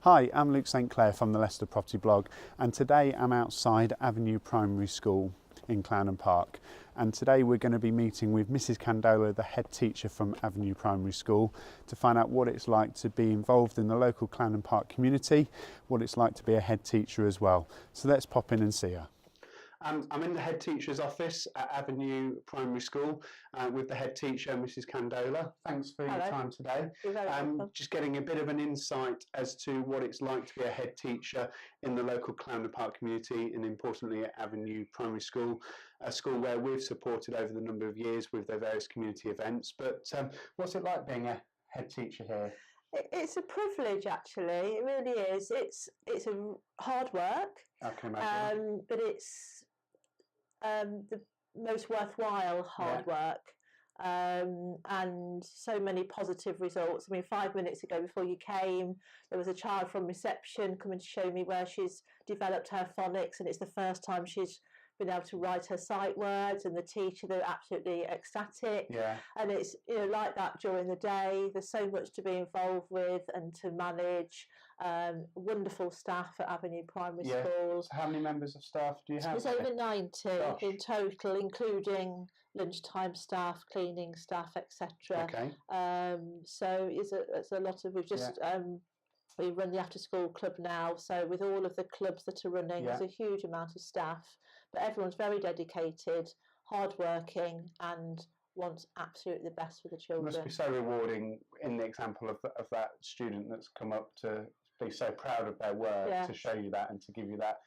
Hi, I'm Luke St Clair from the Leicester Property Blog, and today I'm outside Avenue Primary School in Clarendon Park. And today we're going to be meeting with Mrs Kandola, the head teacher from Avenue Primary School, to find out what it's like to be involved in the local Clarendon Park community, what it's like to be a head teacher as well. So let's pop in and see her. I'm in the head teacher's office at Avenue Primary School with the head teacher, Mrs Kandola. Thanks for your time today. You're very welcome. Just getting a bit of an insight as to what it's like to be a head teacher in the local Clarendon Park community, and importantly at Avenue Primary School, a school where we've supported over the number of years with their various community events. But what's it like being a head teacher here? It's a privilege, actually. It really is. It's a hard work. I can imagine. But it's the most worthwhile hard work, and so many positive results. I mean, 5 minutes ago, before you came, there was a child from reception coming to show me where she's developed her phonics, and it's the first time she's been able to write her sight words, and the teacher, they're absolutely ecstatic. And it's, you know, like that during the day. There's so much to be involved with and to manage. Wonderful staff at Avenue Primary School. So how many members of staff do you have? There's over 90 in total, including lunchtime staff, cleaning staff, etc. Okay. So it's a lot of, we've just we run the after school club now, so with all of the clubs that are running, there's a huge amount of staff, but everyone's very dedicated, hard-working, and wants absolutely the best for the children. It must be so rewarding in the example of that student that's come up to be so proud of their work, to show you that and to give you that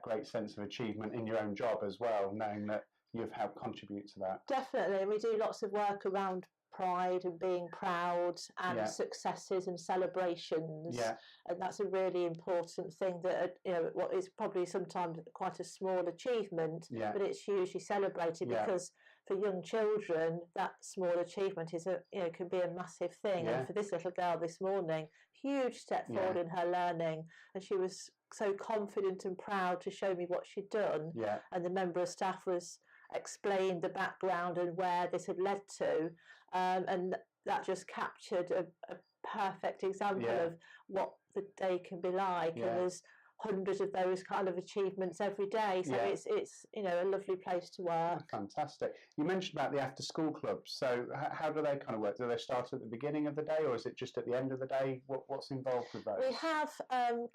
great sense of achievement in your own job as well, knowing that you've helped contribute to that. Definitely, and we do lots of work around pride and being proud and successes and celebrations, and that's a really important thing that, you know, what is probably sometimes quite a small achievement, but it's hugely celebrated because for young children that small achievement is can be a massive thing. And for this little girl this morning, huge step forward in her learning, and she was so confident and proud to show me what she'd done, and the member of staff was explained the background and where this had led to, and that just captured a perfect example of what the day can be like. And there's hundreds of those kind of achievements every day, so it's you know, a lovely place to work. Fantastic. You mentioned about the after school clubs, so how do they kind of work? Do they start at the beginning of the day, or is it just at the end of the day? What's involved with those? We have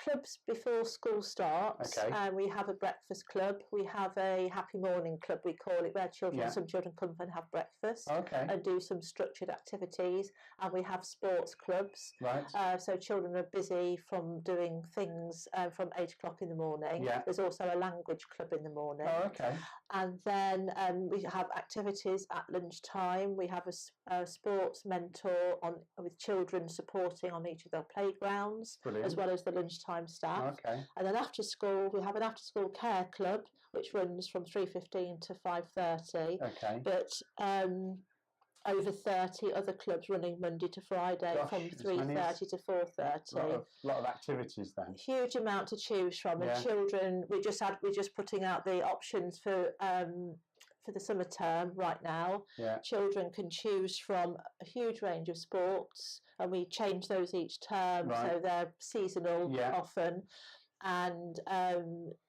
clubs before school starts. We have a breakfast club, we have a happy morning club, we call it, where some children come and have breakfast and do some structured activities, and we have sports clubs, so children are busy from doing things from 8 o'clock in the morning. There's also a language club in the morning. And then we have activities at lunchtime. We have a sports mentor with children supporting on each of their playgrounds, as well as the lunchtime staff. And then after school, we have an after school care club which runs from 3:15 to 5:30. But over 30 other clubs running Monday to Friday from 3:30 to 4:30. A lot of activities then. Huge amount to choose from, and children, we're just putting out the options for the summer term right now. Children can choose from a huge range of sports, and we change those each term, so they're seasonal often. And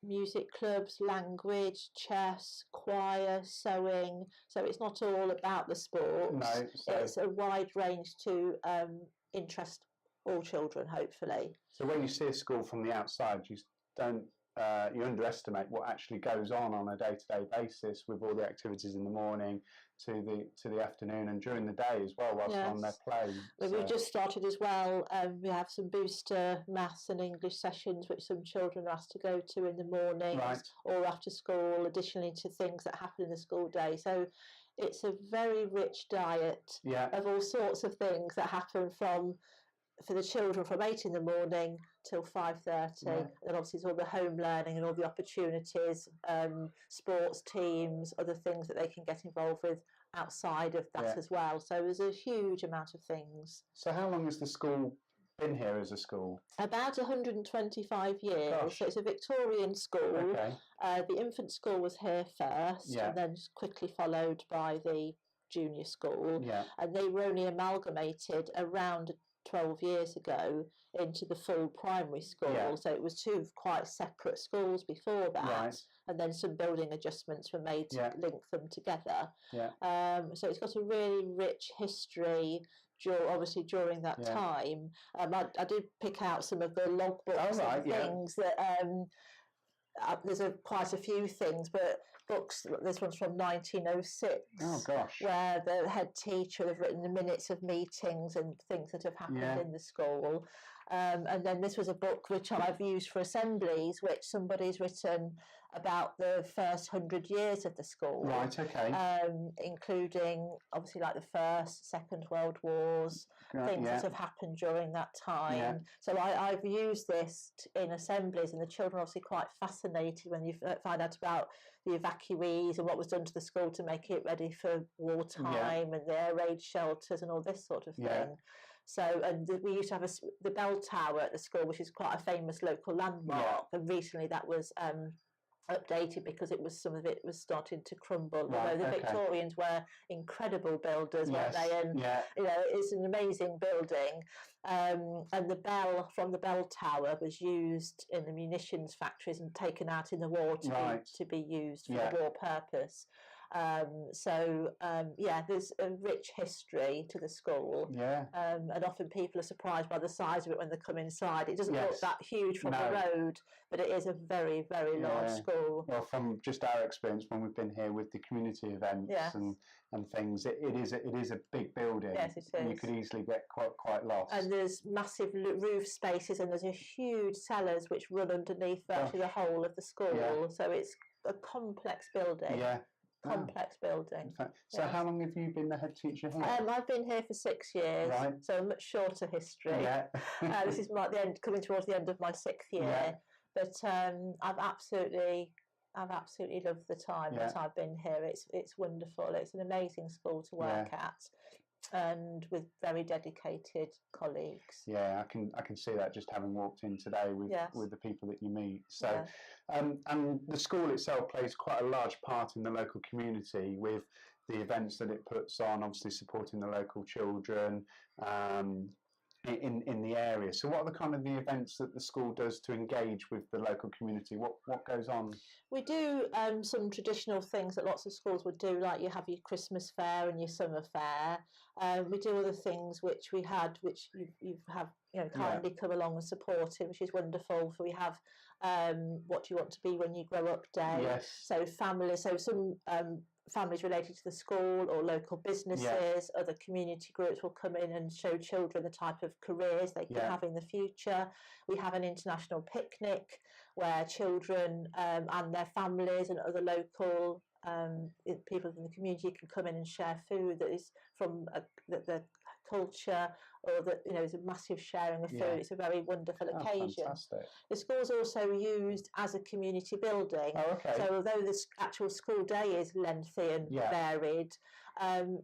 music clubs, language, chess, choir, sewing. So it's not all about the sports. It's a wide range to interest all children, hopefully. So when you see a school from the outside, you don't you underestimate what actually goes on a day-to-day basis, with all the activities in the morning to the afternoon and during the day as well, whilst on their play. We've just started as well. We have some booster maths and English sessions which some children are asked to go to in the mornings or after school, additionally to things that happen in the school day. So it's a very rich diet of all sorts of things that happen for the children from 8 in the morning till 5:30, and obviously it's all the home learning and all the opportunities, sports teams, other things that they can get involved with outside of that as well. So there's a huge amount of things. So how long has the school been here as a school? About 125 years. So it's a Victorian school. The infant school was here first, and then quickly followed by the junior school, and they were only amalgamated around 12 years ago into the full primary school. So it was two quite separate schools before that, and then some building adjustments were made to link them together. So it's got a really rich history. Obviously, during that time, I did pick out some of the logbooks and things that. There's quite a few things, but books. This one's from 1906. Oh gosh! Where the head teacher have written the minutes of meetings and things that have happened in the school. And then this was a book which I've used for assemblies, which somebody's written about the first 100 years of the school. Right. Okay. Including obviously like the First, Second World Wars, things that have happened during that time. So I've used this in assemblies, and the children are obviously quite fascinated when you find out about the evacuees and what was done to the school to make it ready for wartime, and the air raid shelters and all this sort of thing. So, and we used to have the bell tower at the school, which is quite a famous local landmark, and recently that was updated because some of it was starting to crumble. Although the Victorians were incredible builders, weren't they? And you know, it's an amazing building. And the bell from the bell tower was used in the munitions factories and taken out in the war to be used for a war purpose. There's a rich history to the school, and often people are surprised by the size of it when they come inside. It doesn't look that huge from the road, but it is a very, very large school. Well, from just our experience when we've been here with the community events and things, it is a big building. Yes, it is. And you could easily get quite lost. And there's massive roof spaces, and there's a huge cellars which run underneath virtually the whole of the school. So it's a complex building. Complex building. So how long have you been the head teacher here? I've been here for 6 years, so a much shorter history. This is coming towards the end of my 6th year. But I've absolutely loved the time that I've been here. It's wonderful. It's an amazing school to work at, and with very dedicated colleagues. I can see that just having walked in today with the people that you meet. So, and the school itself plays quite a large part in the local community with the events that it puts on, obviously supporting the local children in the area. So what are the kind of the events that the school does to engage with the local community? What goes on? We do some traditional things that lots of schools would do, like you have your Christmas fair and your summer fair. We do other things which we had, which you have kindly come along and supported, which is wonderful. So we have what do you want to be when you grow up day. So families, some families related to the school or local businesses, other community groups will come in and show children the type of careers they can have in the future. We have an international picnic where children and their families and other local people in the community can come in and share food that is from the culture, or that there's a massive sharing of food. It's a very wonderful occasion. Fantastic. The school's also used as a community building. So although the actual school day is lengthy and varied,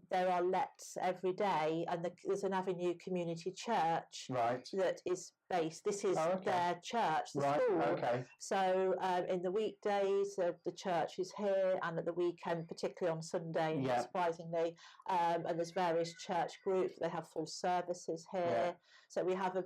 there are lets every day, and there's an Avenue Community Church that is based. This is their church, the school. So in the weekdays, the church is here, and at the weekend, particularly on Sunday, surprisingly, and there's various church groups. They have full services here. So we have a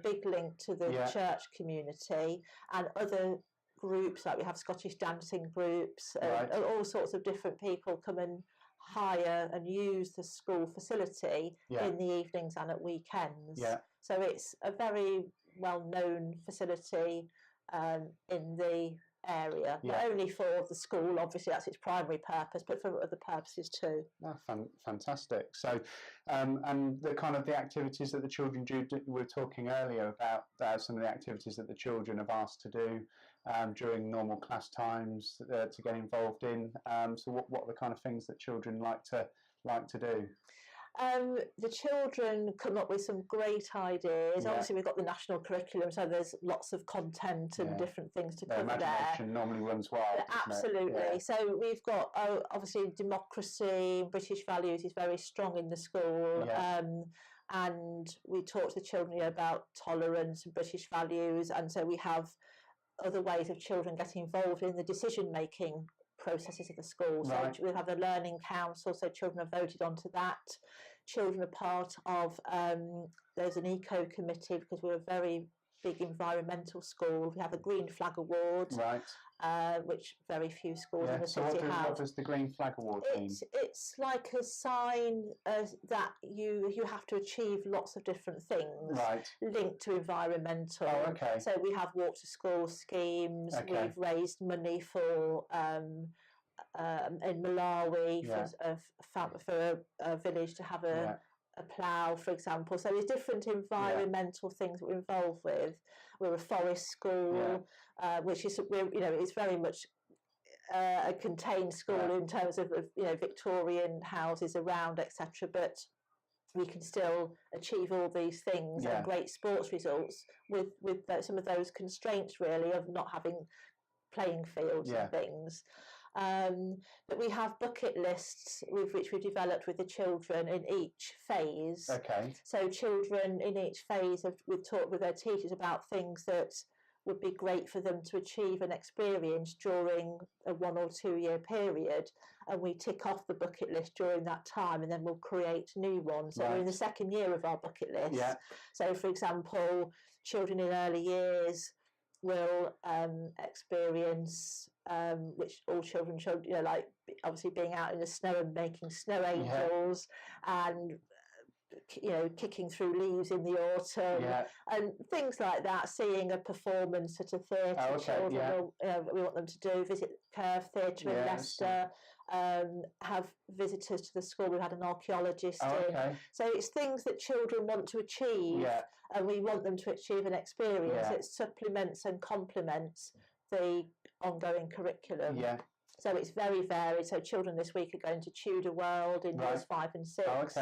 big link to the church community, and other groups, like we have Scottish dancing groups, and all sorts of different people come and hire and use the school facility in the evenings and at weekends. So it's a very well-known facility in the area, not only for the school, obviously that's its primary purpose, but for other purposes too. Fantastic. So and the kind of the activities that the children do, we were talking earlier about some of the activities that the children have asked to do during normal class times to get involved in. So what are the kind of things that children like to do? The children come up with some great ideas. Obviously, we've got the national curriculum, so there's lots of content and different things to cover there. Imagination normally runs wild. Absolutely. So we've got obviously democracy, British values is very strong in the school. And we talk to the children about tolerance and British values, and so we have other ways of children getting involved in the decision making processes of the school. So we have a learning council, so children are voted onto that. children are part of, there's an eco committee because we're a very big environmental school. We have a Green Flag Award, which very few schools in the city have. What does the Green Flag Award mean? It's like a sign that you have to achieve lots of different things linked to environmental. Oh, okay. So we have walk to school schemes. Okay. We've raised money for in Malawi for a village to have a plough, for example. So there's different environmental things that we're involved with. We're a forest school, which is it's very much a contained school in terms of Victorian houses around, etc. But we can still achieve all these things and great sports results with some of those constraints, really, of not having playing fields and things. But we have bucket lists which we developed with the children in each phase. Okay. So children in each phase we've talked with their teachers about things that would be great for them to achieve and experience during a 1 or 2 year period, and we tick off the bucket list during that time, and then we'll create new ones. So we're in the second year of our bucket list. Yeah. So, for example, children in early years will experience, which all children should, like obviously being out in the snow and making snow angels, and kicking through leaves in the autumn, and things like that. Seeing a performance at a theatre, children we want them to do. Visit Curve Theatre in Leicester. Have visitors to the school. We've had an archaeologist in. So it's things that children want to achieve, and we want them to achieve an experience. It supplements and complements the ongoing curriculum. So it's very varied. So children this week are going to Tudor World in years 5 and 6.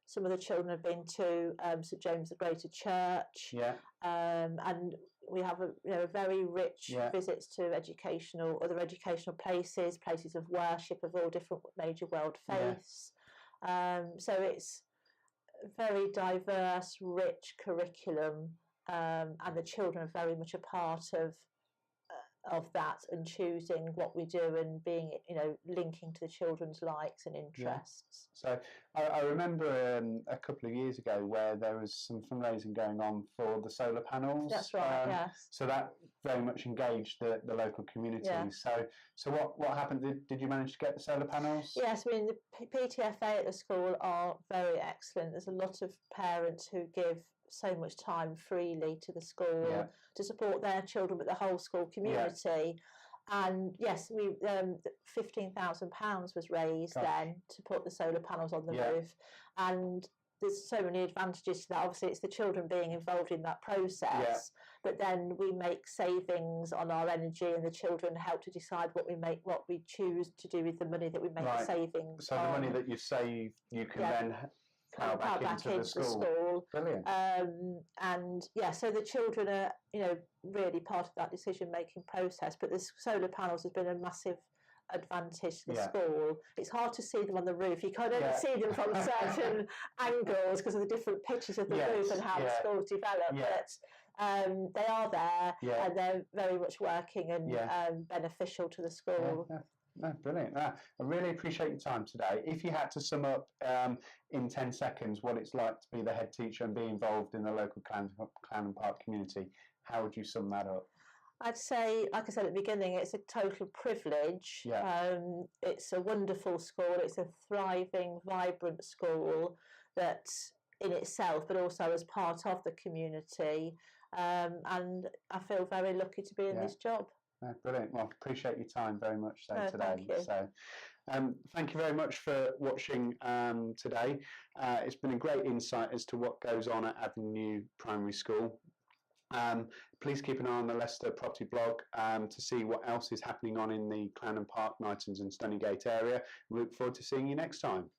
Some of the children have been to St James the Greater Church, and we have a very rich visits to other educational places of worship of all different major world faiths. So it's a very diverse, rich curriculum, and the children are very much a part of that, and choosing what we do and being linking to the children's likes and interests. So I remember a couple of years ago where there was some fundraising going on for the solar panels. That's right. Yes. So that very much engaged the local community. So what happened? Did you manage to get the solar panels? Yes, I mean the PTFA at the school are very excellent. There's a lot of parents who give so much time freely to the school to support their children, but the whole school community. And yes, we £15,000 was raised then to put the solar panels on the roof, and there's so many advantages to that. Obviously, it's the children being involved in that process, but then we make savings on our energy, and the children help to decide what we choose to do with the money that we make the savings. So the money that you save, you can then plough back into the school. Brilliant. And so the children are, really part of that decision-making process. But the solar panels has been a massive advantage to the school. It's hard to see them on the roof. You can't only see them from certain angles because of the different pitches of the roof and how the school's developed. But they are there, and they're very much working and beneficial to the school. No, brilliant. I really appreciate your time today. If you had to sum up in 10 seconds what it's like to be the head teacher and be involved in the local Clarendon Park community, how would you sum that up? I'd say, like I said at the beginning, it's a total privilege. It's a wonderful school. It's a thriving, vibrant school that in itself, but also as part of the community. And I feel very lucky to be in this job. Brilliant. Well, appreciate your time very much today. Thank you. So, thank you very much for watching today. It's been a great insight as to what goes on at Avenue Primary School. Please keep an eye on the Leicester Property blog to see what else is happening on in the Clarendon Park, Knightons and Stonygate area. We look forward to seeing you next time.